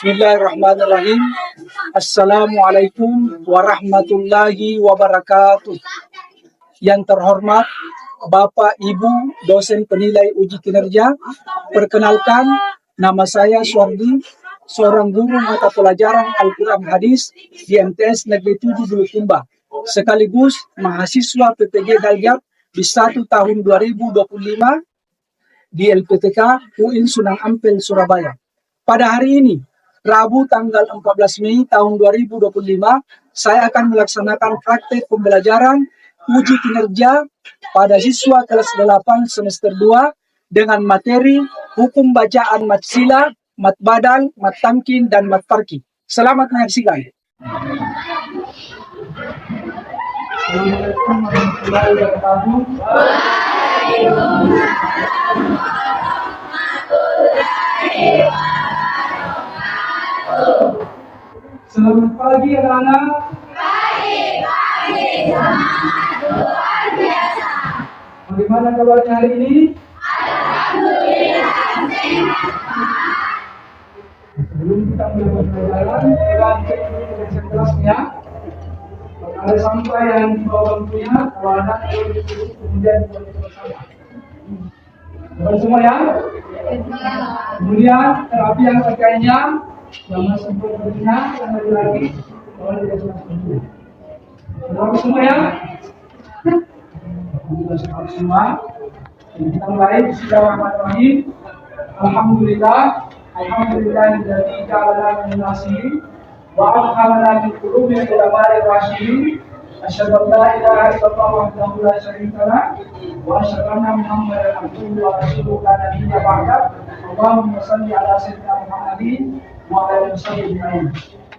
Bismillahirrahmanirrahim. Assalamualaikum warahmatullahi wabarakatuh. Yang terhormat Bapak Ibu dosen penilai uji kinerja, perkenalkan nama saya Suardi, seorang guru mata pelajaran Al-Quran Hadis di MTS Negeri 7 Bulukumba, sekaligus mahasiswa PPG Dalyat di 1 tahun 2025 di LPTK UIN Sunan Ampel, Surabaya. Pada hari ini, Rabu tanggal 14 Mei tahun 2025, saya akan melaksanakan praktek pembelajaran uji kinerja pada siswa kelas 8 semester 2 dengan materi hukum bacaan mat sila, mat badal, mat tamkin, dan mat farki. Selamat menyaksikan. Assalamualaikum warahmatullahi wabarakatuh. Selamat pagi anak-anak. Pagi. Luar biasa. Bagaimana kabarnya hari ini? Alhamdulillah sehat. Sebelum kita mulai pembelajaran, kita cek dulu kebiasaan kelasnya. Kalau ada sampah yang dibawa punya, kalau anak kemudian bersama. Bapak semua ya? Kemudian terapi yang terkaitnya yang masih berikutnya yang lagi kalau tidak semua. Bapak semua ya? Alhamdulillah semua. Kita mulai. Bismillahirrahmanirrahim. Alhamdulillahilladzi ja'alana min nasihin wa adkhalana min qulubi ulama'i rasyidin. Asyhadu an la ilaha illallah wahdahu la syarika lah wa asyhadu anna Muhammadan abduhu wa rasuluhu la nabiyya ba'da. Allahumma shalli ala sayyidina Muhammadin wa ala alihi wasallam.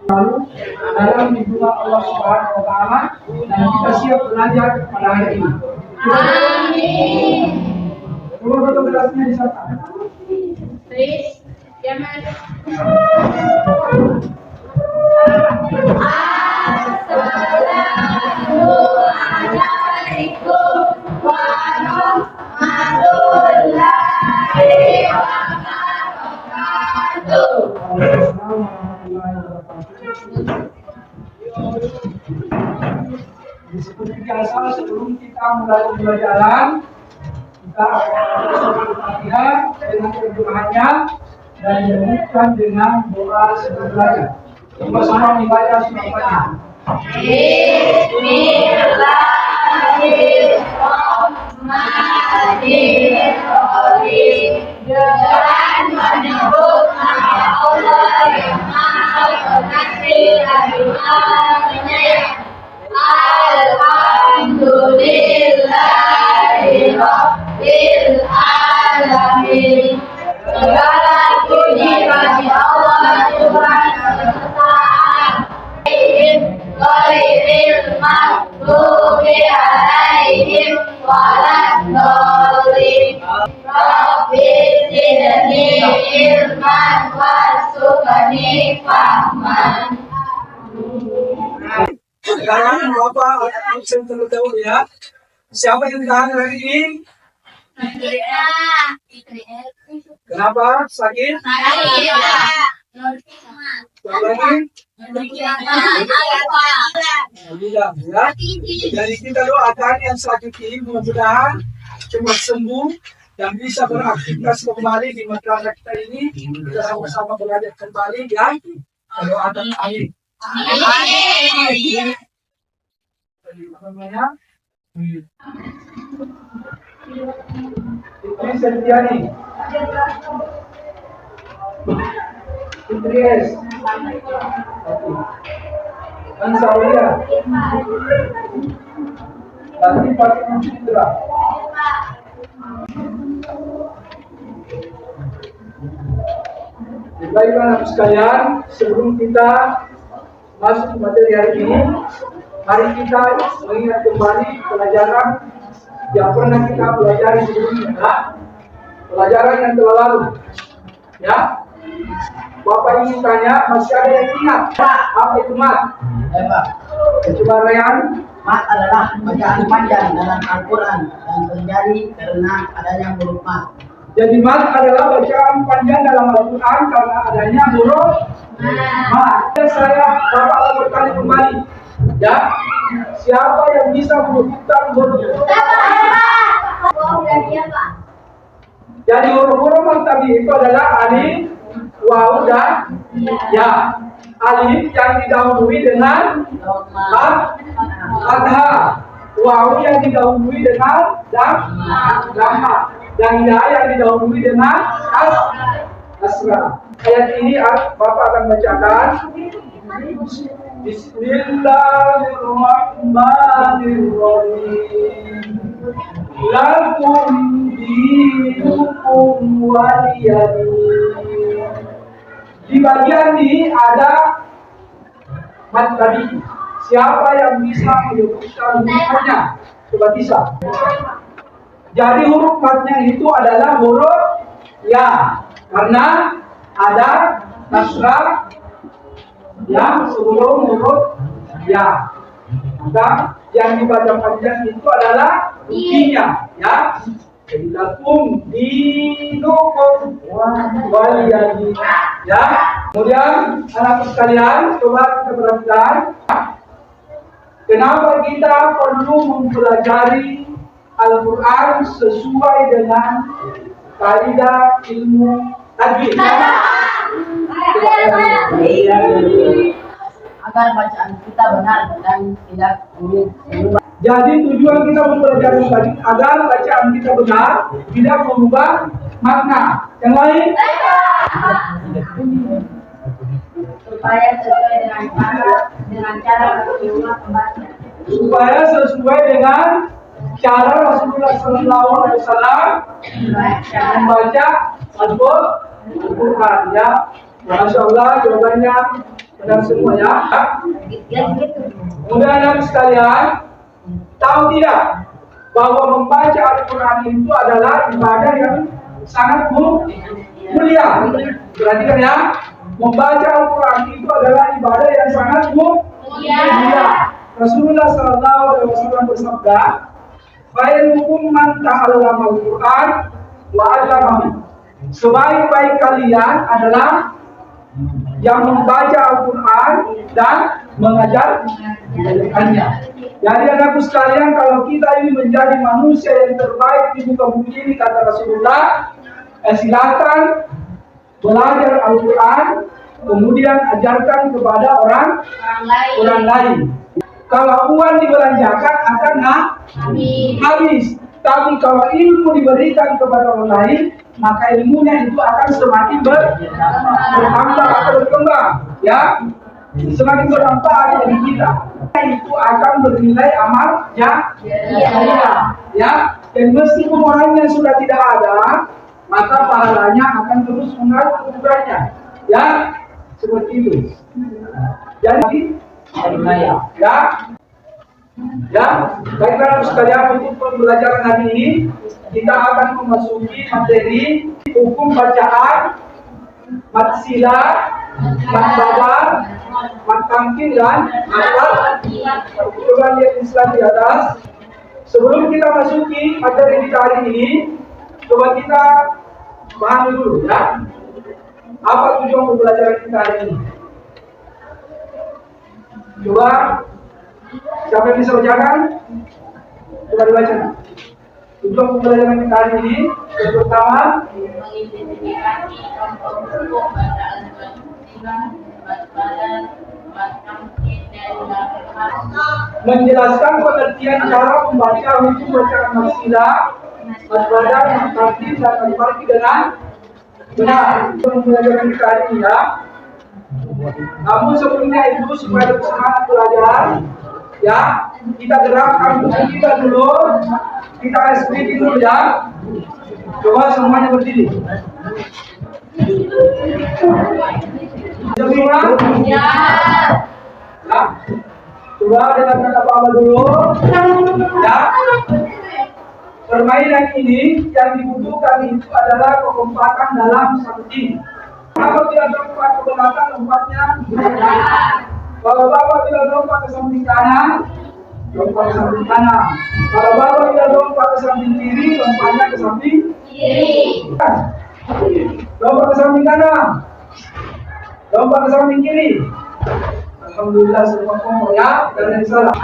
Lalu dalam lindungan Allah Subhanahu wa taala dan kita siap belajar pada hari ini. Amin. Coba foto kelasnya di sana. Please, jangan. Assalamualaikum warahmatullahi wabarakatuh. Seperti biasa, sebelum kita mulai pembelajaran, kita akan latihan dengan terjemahannya dan dilanjutkan dengan doa sebelum belajar. Coba semua membaca surah Bismillahirrahmanirrahim. Dengan menyebut nama Allah yang Maha Pengasih lagi Maha Penyayang. Alhamdulillahirabbil alamin. Segala puji bagi Allah Subhanahu wa ta'ala. Ghairil maghdubi alaihim waladdallin. Rabbi zidni ilman warzuqni fahman. Sekarang Bapak absen terlebih dahulu ya. Siapa yang ditahan hari ini? Kenapa? Sakit? Lagi? Ya. Jadi kita doakan yang sakit ini mudah-mudahan cepat sembuh dan bisa beraktivitas kembali di masyarakat kita ini. Kita sama-sama belajar kembali ya. Doakan amin. Amin. Apa namanya? Fitri Setiani. Fitri S. Ansaulia. Nanti Fatimah Citra. Baiklah anak sekalian, sebelum kita masuk ke materi hari ini, mari kita mengingat kembali pelajaran yang pernah kita pelajari sebelumnya, pelajaran yang telah lalu. Ya, Bapak ingin tanya, masih ada yang ingat apa itu mat? Coba Ryan. Mat adalah bacaan panjang dalam Al-Quran dan terjadi karena adanya huruf mat. Jadi mat adalah bacaan panjang dalam Al-Quran karena adanya huruf mat. Saya Bapak akan bertanya kembali, ya, siapa yang bisa menyebutkan huruf-huruf? Jadi huruf-huruf mat tadi itu adalah alif, waw, dan ya. Alif yang didahului dengan fathah, waw yang didahului dengan dhamma, dan ya yang didahului dengan kasrah. Ayat ini Bapak akan bacakan. Bismillahirrahmanirrahim. Lakum dinukum waliyadin. Di bagian ini ada mat tadi. Siapa yang bisa menyebutkan hurufnya? Coba bisa. Jadi huruf matnya itu adalah huruf ya, karena ada kasrah yang sebelum huruf ya. Maka yang dibaca panjang itu adalah intinya, ya. Jadi lakum dinukum waliyadin, ya. Kemudian anak sekalian, coba kita perhatikan, kenapa kita perlu mempelajari Al-Quran sesuai dengan kaidah ilmu tajwid. Agar bacaan kita benar dan tidak berubah. Jadi tujuan kita mempelajari tadi agar bacaan kita benar, tidak mengubah makna. Yang lain? Supaya sesuai dengan cara Rasulullah membaca. Supaya sesuai dengan cara Rasulullah SAW membaca Al-Quran, ya. Masya Allah, jawabannya benar semua, ya. Kemudian anak sekalian, tahu tidak bahwa membaca Al-Quran itu adalah ibadah yang sangat mulia. Perhatikan, ya, membaca Al-Quran itu adalah ibadah yang sangat mulia. Rasulullah SAW bersabda, "Khairukum man ta'allama Al-Quran wa 'allamahu." Sebaik-baik kalian adalah yang membaca Al-Quran dan mengajarkannya. Jadi anakku sekalian, kalau kita ini menjadi manusia yang terbaik di muka bumi ini, kata Rasulullah, silakan belajar Al-Quran, kemudian ajarkan kepada orang lain. Kalau uang dibelanjakan akan habis. Tapi kalau ilmu diberikan kepada orang lain, maka ilmunya itu akan semakin bertambah atau berkembang, ya. Semakin bermanfaat bagi kita. Itu akan bernilai amal ya. Dan meskipun orangnya sudah tidak ada, maka pahalanya akan terus mengalir, ya. Seperti itu. Jadi ya, baiklah sekalian, untuk pembelajaran hari ini kita akan memasuki materi hukum bacaan, mat sila, mat badal, mat tamkin, dan mat. Coba lihat Islam di atas. Sebelum kita masuki materi kita hari ini, coba kita pahami dulu, ya, apa tujuan pembelajaran kita hari ini. Coba siapa yang bisa bacakan? Coba dibaca. Tujuan pembelajaran kita hari ini yang pertama, mengidentifikasi contoh bacaan menjelaskan pengertian cara membaca hukum bacaan maksilah, masbadan, mutakin, dan al-farqi dengan benar. Pembelajaran kita hari ini, ya. Namun sebelumnya itu, supaya lebih semangat belajar, ya, kita gerakkan tubuh kita dulu, kita SPT dulu, ya. Coba semuanya berdiri. Semua? Ya. Coba dengan kata Bapak dulu, ya. Permainan ini yang dibutuhkan itu adalah kekompakan dalam satu tim. Kalau tidak lompat ke belakang, lompatnya kalau Bapak tidak lompat ke samping kanan, lompat ke samping kanan. Kalau Bapak tidak lompat ke samping kiri, lompatnya ke samping Lompat ke samping kanan. Lompat ke samping kiri. Alhamdulillah semua kompak ya. Dan yang salah.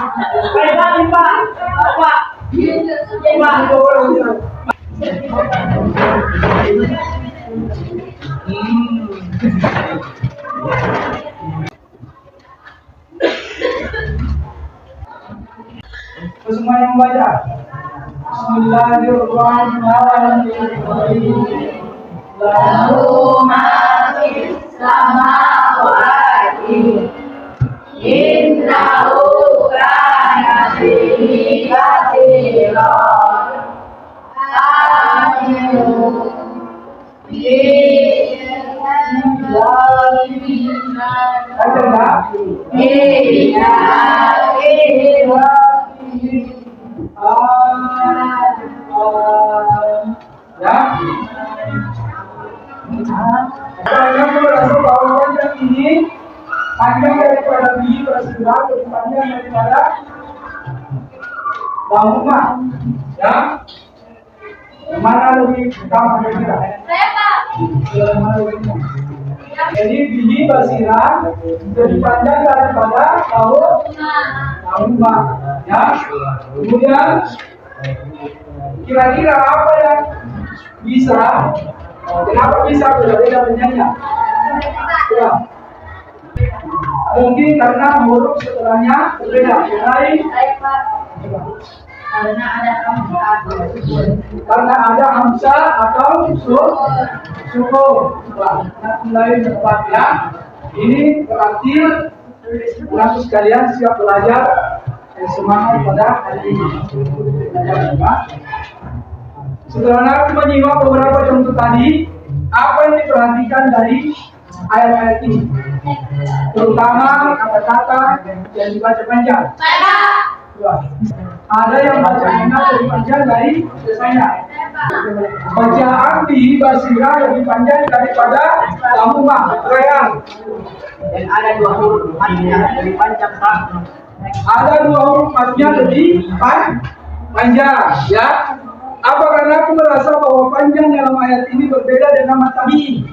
Baik, Pak. Pak. Semua yang baca. Bismillahirrahmanirrahim. Lahu ma fis samawati innahu kana bihi basira. Ada enggak? Ya. Karena merasa bahwa panjang ini panjang daripada biji bersebelah lebih panjang daripada bangunan, ya. Mana lebih utama kira-kira? Mana lebih utama? Jadi biji basiran lebih panjang daripada bangunan, ya. Kemudian kira-kira apa yang bisa? Kenapa bisa berbeda bentuknya? Ya. Mungkin karena huruf setelahnya berbeda. Karena ada hamzah atau sukun. Mulai tempat ya. Ini berarti teman sekalian siap belajar semangat pada hari ini. Setelah aku menyimak beberapa contoh tadi, apa yang diperhatikan dari ayat-ayat ini? Terutama kata-kata yang dibaca panjang. Ada yang bacanya lebih panjang dari biasanya. Bacaan di Basira lebih panjang daripada Lamuma, Rayang. Dan ada dua huruf matnya lebih panjang, Pak. Ada dua huruf matnya lebih panjang, ya. Apa karena aku merasa bahwa panjang dalam ayat ini berbeda dengan mat tabi'in?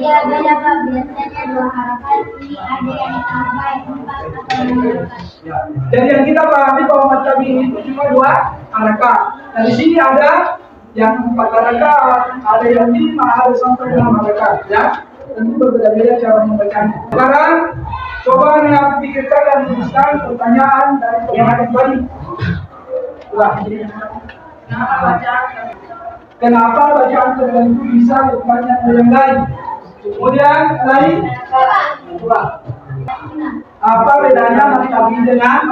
Iya, beda Pak. Biasanya dua harakat, ini ada yang sampai 4 atau 5 harakat. Jadi yang kita pahami bahwa mat tabi'in itu cuma 2 harakat. Nah di sini ada yang 4 harakat, ada yang 5, ada sampai 6 harakat, ya. Tentu berbeda-beda cara membacanya. Sekarang coba anda pikirkan dan rumuskan pertanyaan dari pemahaman tadi. Kenapa bacaan tertentu bisa lebih panjang dari yang lain? Kemudian lain, apa bedanya mat tabi'in dengan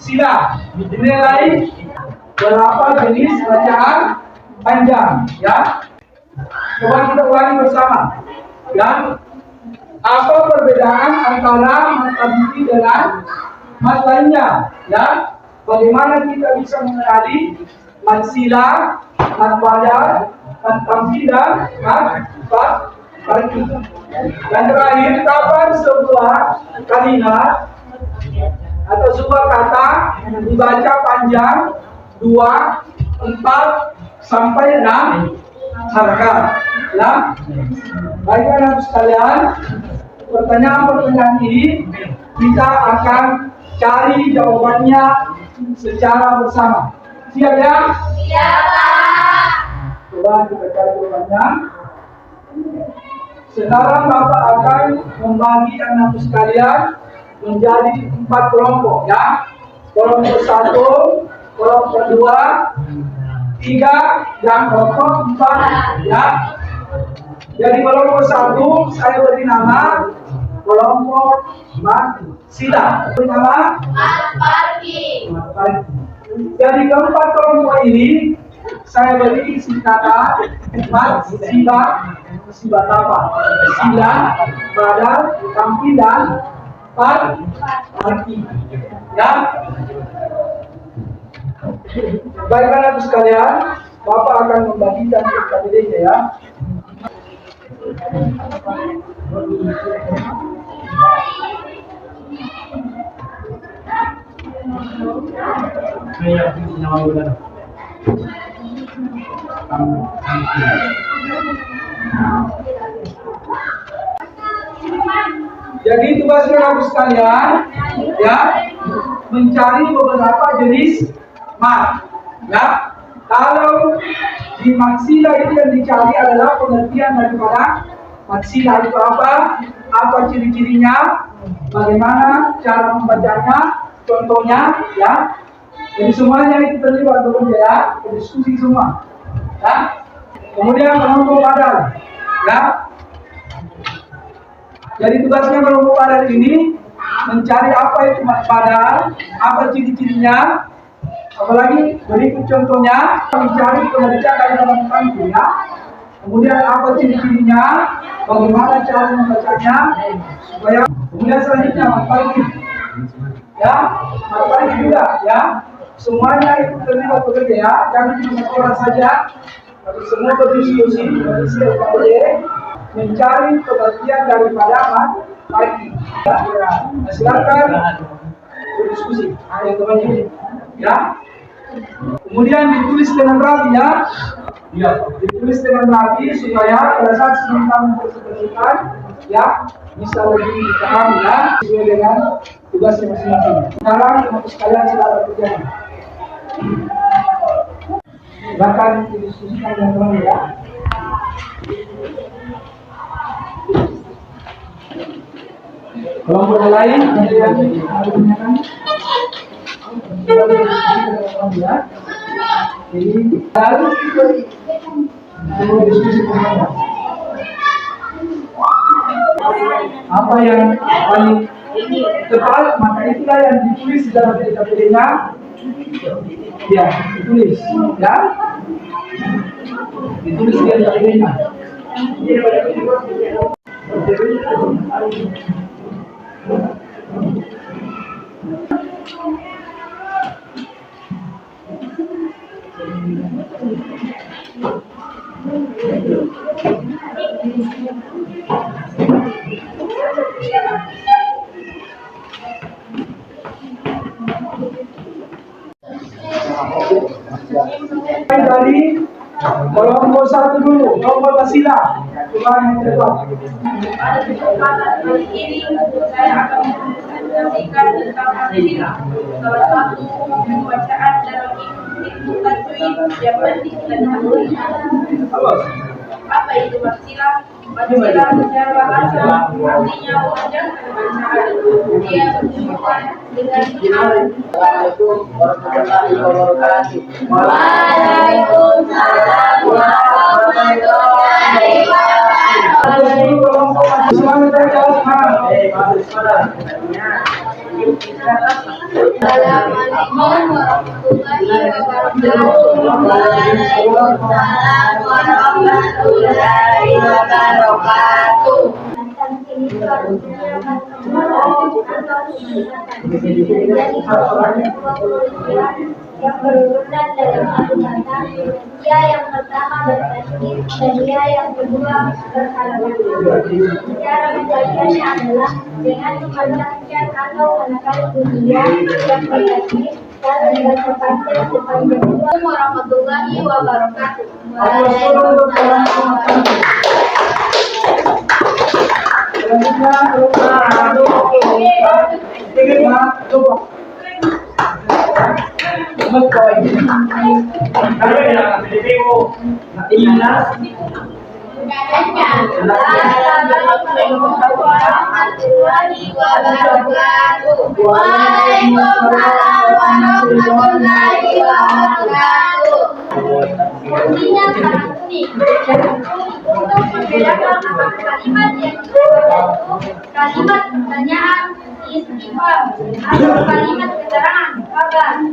sila? Dinilai berapa jenis bacaan panjang, ya? Coba kita ulangi bersama, ya. Apa perbedaan antara mat tabi'in dengan mat lainnya, ya? Bagaimana kita bisa mengenali mat sila, mat badal, mat tamthil dan mat farqi. Dan terakhir, kapan sebuah kalimat atau sebuah kata dibaca panjang 2, 4 sampai 6 harakat. Ya. Baik anak sekalian, pertanyaan-pertanyaan ini kita akan cari jawabannya secara bersama. Siap ya? Siap, Pak. Coba kita cari jawabannya. Sekarang Bapak akan membagi anak sekalian menjadi 4 kelompok, ya. Kelompok 1, kelompok 2, 3, dan kelompok 4, ya. Jadi kelompok 1 saya beri nama kelompok mat sila. Beri nama Mat Farqi. mat farqi. Jadi keempat kelompok ini saya beri singkatan mat sila, sila apa? Sila, badal, tamthil dan farqi. Ya. Baik anak sekalian, Bapak akan membagikan kepadanya, ya. Jadi tugasnya kamu sekalian ya mencari beberapa jenis mat. Ya, kalau di maksila itu yang dicari adalah pengertian daripada maksila itu apa ciri-cirinya, bagaimana cara membacanya, contohnya, ya. Jadi semuanya itu terlibat bekerja ya, diskusi semua. Ya. Kemudian kelompok padan, ya. Jadi tugasnya kelompok padan ini mencari apa itu padan, apa ciri-cirinya, apalagi berikut contohnya, mencari pengertian dari dalam pantun ya. Kemudian apa ciri-cirinya, bagaimana cara membacanya, supaya kemudian selanjutnya matematik, ya, matematik juga ya. Semuanya itu terlibat bekerja ya, jangan cuma satu orang saja, tapi semua berdiskusi, mencari pengertian daripada matematik. Ya, silakan berdiskusi, yang teman-teman, ya. Kemudian ditulis dengan rapi ya. Ya, ditulis dengan rapi supaya pada saat kita mempresentasikan ya bisa lebih paham ya sesuai dengan tugasnya masing-masing. Sekarang untuk sekalian silakan kerjakan. Silakan didiskusikan dengan teman ya. Kelompok lain ada yang menanyakan? Ya. Jadi diskusi apa yang paling tepat, maka itulah yang ditulis di dalam TKP-nya. Ya, ditulis, ya, ditulis di dalam TKP-nya. Dari kelompok satu dulu, kelompok Basila. Coba yang kedua. Pada kesempatan kali ini saya akan mempresentasikan tentang Basila, salah satu pembacaan dalam ilmu tajwid yang penting kita ketahui. Apa itu Basila? Basila secara bahasa artinya wajah pembacaan. Dia berhubungan dengan Assalamualaikum warahmatullahi wabarakatuh. Waalaikumsalam warahmatullahi wabarakatuh. Assalamualaikum warahmatullahi wabarakatuh. Yang berurutan dalam Al-Quran, dia yang pertama bertasbih dan dia yang kedua bersalawat. Cara membacanya adalah dengan membaca sekian atau menekan bunyinya yang bertasbih dan membaca panjang sepanjang. Assalamualaikum warahmatullahi wabarakatuh. Waalaikumsalam warahmatullahi wabarakatuh. Waalaikumsalam warahmatullahi wabarakatuh. Bunyinya sangat unik. Untuk membedakan kalimat yang berbeda itu kalimat pertanyaan, istifham, atau kalimat keterangan, kabar.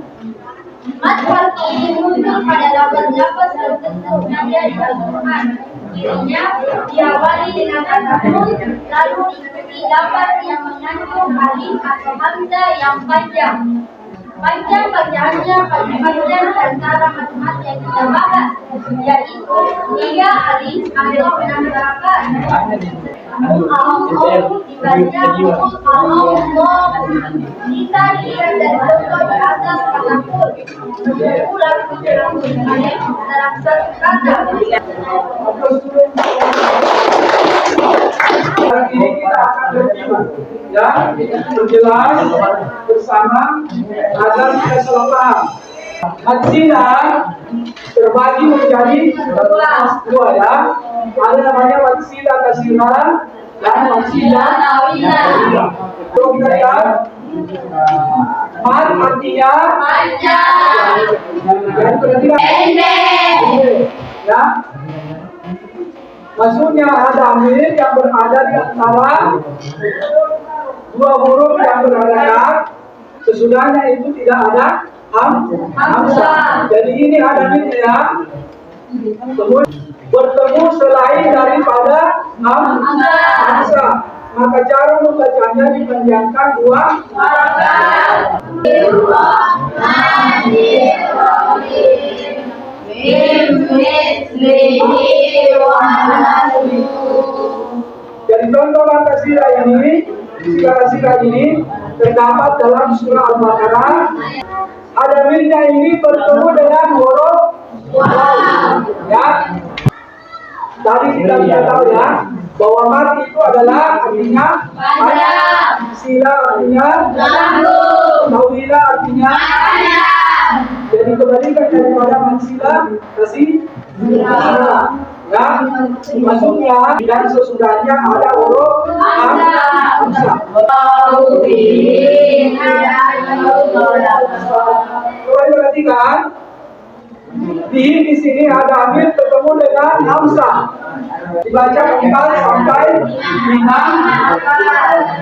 Mat farqi ini muncul pada lafaz-lafaz tertentu nada di Al-Quran. Cirinya diawali dengan kata nun, lalu diikuti lafaz yang mengandung alif atau hamzah yang panjang. Panjang bacaannya paling panjang antara mat yang kita bahas, yaitu 3 alif atau 6 harakat. Dibaca Allah. Kita lihat dari contoh di atas kata kul. Kurang dalam satu kata. Hari ini kita akan berjumpa ya, berjelas bersama agar kita salah paham. Hatsila terbagi menjadi dua ya. Ada namanya hatsila kasiran dan hatsila nawila. Kalau kita lihat, mat artinya panjang, dan perhatikan pendek. Ya. Maksudnya ada amil yang berada di antara dua huruf yang berhadapan. Sesudahnya itu tidak ada hamzah. Jadi ini ada amil ya. Bertemu selain daripada hamzah. Maka cara membacanya dipanjangkan dua harakat. Jadi contoh kata sila ini terdapat dalam surah Al-Baqarah. Ada milnya ini bertemu dengan huruf waw. Ya. Tadi kita sudah tahu ya bahwa mat itu adalah artinya panjang, sila artinya lambung, nawila artinya panjang. Jadi kebalikan daripada mansila kasih sila. Ya, maksudnya dan sesudahnya ada huruf hamzah. Coba perhatikan. Di sini ada amil bertemu dengan hamzah. Dibaca 4 sampai 5.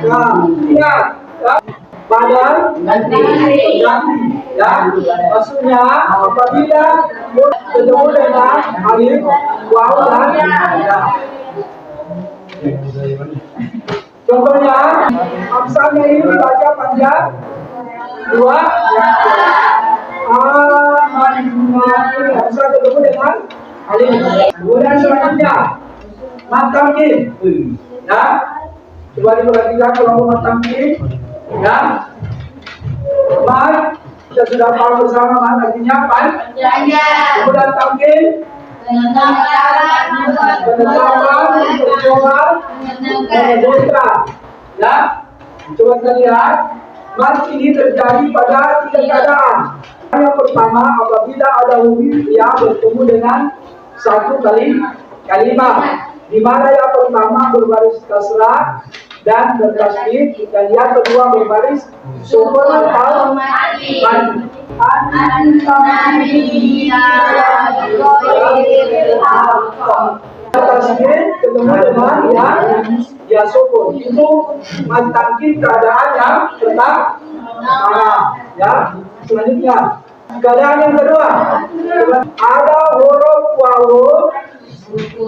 Nah, ingat ya. Badal ganti ya. Maksudnya apabila bertemu dengan alif, waw dan ya. Contohnya hamzahnya ini dibaca panjang 2. Hamzah bertemu dengan alif. Kemudian selanjutnya matamkin ya. Coba diperhatikan kalau matamkin ya. Mat kita sudah paham bersama mat artinya panjang. Kemudian tamkin ya. Coba kita lihat mat ini terjadi pada 3 keadaan. Yang pertama apabila ada huruf yang bertemu dengan satu kalimat, di mana yang pertama berbaris kasrah dan bertasydid, dan yang kedua berbaris sukun atau mati. Tasydid ketemu dengan ya sukun, itu mantangkin keadaan yang tetap ya. Selanjutnya keadaan yang kedua ada huruf wawu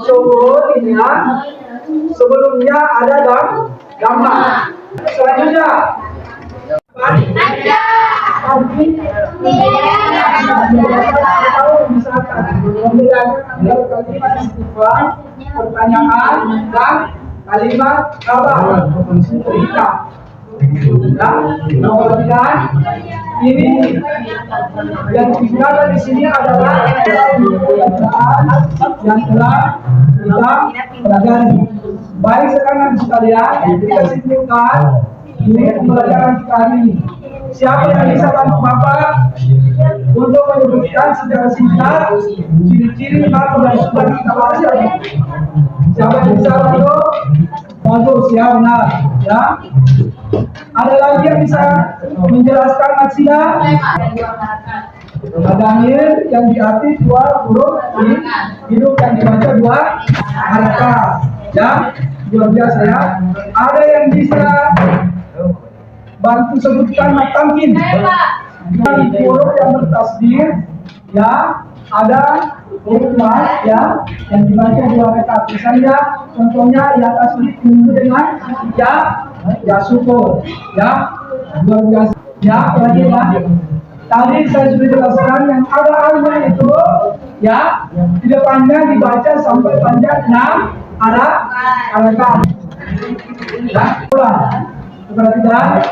sukun ini ya. Sebelumnya ada dhamma. Selanjutnya pertanyaan dan kalimat kabar cerita. Nomor 3 ini yang digunakan di sini adalah yang telah kita pelajari. Baik sekarang sekalian, kita simpulkan ini pembelajaran kita hari ini. Siapa yang bisa bantu Bapak untuk menyebutkan secara singkat ciri-ciri atau dan sudah kita bahas ini? Siapa yang bisa bantu? Siap, benar ya. Ada lagi yang bisa menjelaskan maksudnya? Ada amil yang diarti 2 huruf hidup yang dibaca 2 harakat ya. Luar biasa ya. Ada yang bisa bantu sebutkan matamkin huruf yang bertasydid ya. Ada huruf mat ya yang dibaca 2 harakat. Misalnya contohnya ya tasydid ditunggu dengan ya sukun ya. Luar biasa ya. Lagi ya. Tadi saya sudah jelaskan yang ada alma itu ya di depannya dibaca sampai panjang 6 harakat. Ya, ulang. Perhatikan.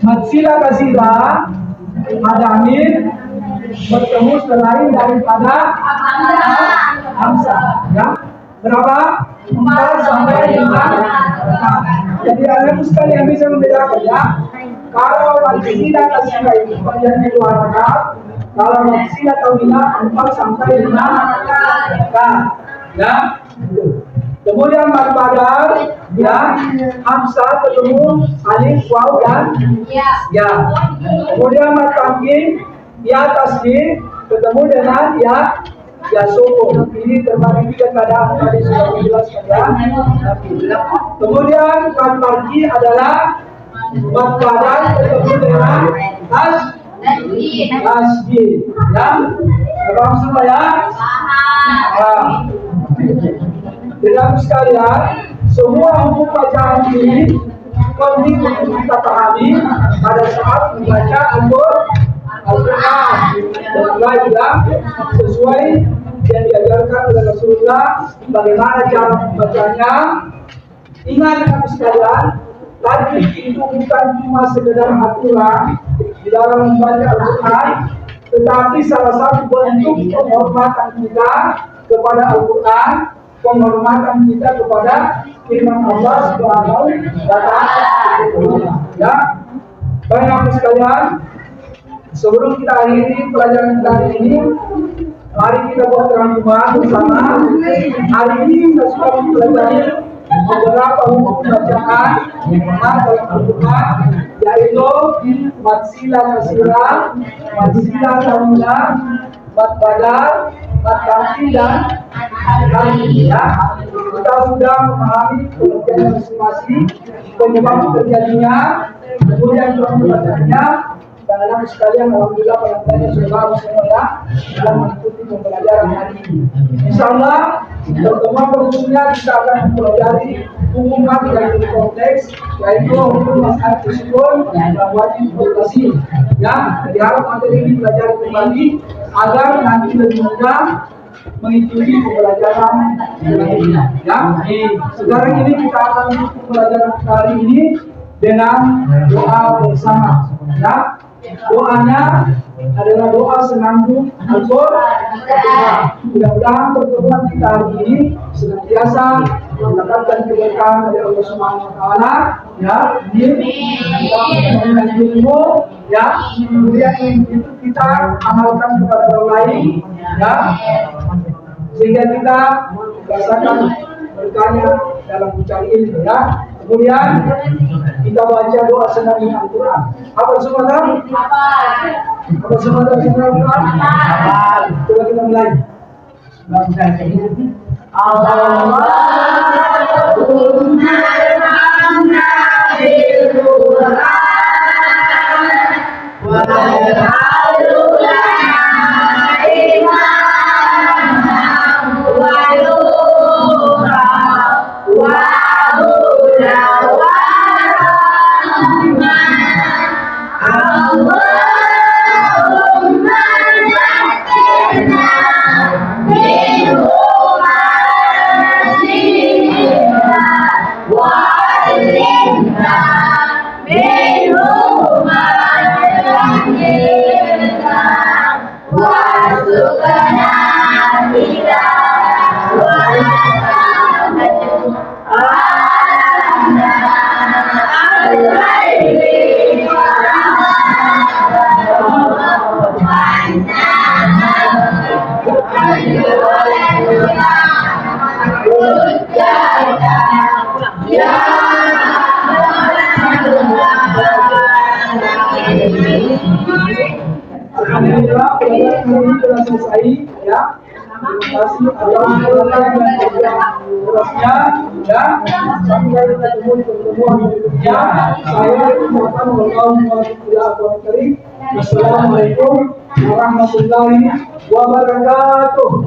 Matsila kasira Ada Amin bertemu selain daripada Hamzah. Ya, berapa? 4 sampai 5. Nah, jadi anak sekalian bisa membedakan ya. Kalau Matsila Tasbih itu panjangnya 2 rakaat, kalau Matsila Tawila 4 sampai 5 rakaat. Ya. Kemudian Mad Badal, ya, Hamzah ketemu alif, waw dan ya. Kemudian Mad Tamkin, ya tasbih ketemu dengan ya sukun. Ini terbagi 3 keadaan tadi sudah dijelaskan ya. Kemudian Mad Tarki adalah Mad Badal ketemu dengan tasbih. Ya, paham semua ya? Dengan sekalian, semua hukum bacaan ini penting untuk kita pahami pada saat membaca Al-Quran. Dan juga sesuai yang diajarkan oleh Rasulullah bagaimana cara membacanya. Ingat dengan sekalian, tadi itu bukan cuma sekedar aturan di dalam membaca Al-Quran, tetapi salah satu bentuk penghormatan kita kepada Al-Quran, penghormatan kita kepada firman Allah Subhanahu wa Ta'ala. Ya, baik sekalian, sebelum kita akhiri pelajaran kita hari ini, mari kita buat rangkuman bersama. Hari ini kita sudah mempelajari beberapa hukum bacaan dalam Al-Quran, yaitu Matsila Kasira, Matsila Tawila, Mad Badal, Mad Tamkin dan ya. Kita sudah memahami pengertian masing-masing, penyebab terjadinya, kemudian cara membacanya. Dan anak sekalian, alhamdulillah penontonnya sudah bagus semua ya dalam mengikuti pembelajaran hari ini. Insyaallah pertemuan berikutnya kita akan mempelajari hukum yang lebih kompleks, yaitu hukum masalah tersebut dan wajib berkasi. Ya, diharap materi ini pelajari kembali agar nanti lebih mudah mengikuti pembelajaran lainnya. Ya, sekarang ini kita akan mengikuti pembelajaran kali ini dengan doa bersama. Ya, doanya adalah doa senandung Al-Quran. Mudah-mudahan pertemuan kita hari ini senantiasa mendapatkan keberkahan dari Allah Subhanahu wa Ta'ala. Ya, ini kita ilmu, ya, kemudian itu kita amalkan kepada orang lain, ya, sehingga kita merasakan berkahnya dalam mencari ilmu, ya. Kemudian kita baca doa senandung Al-Quran. Apa semua tahu? Apa semua tahu senandung Al-Quran? Coba kita mulai. Allahumma Alhamdulillah, pelajaran hari ini telah selesai, ya. Terima kasih atas kerasnya, ya. Sampai ketemu di pertemuan berikutnya. Saya ucapkan Wassalamualaikum warahmatullahi wabarakatuh.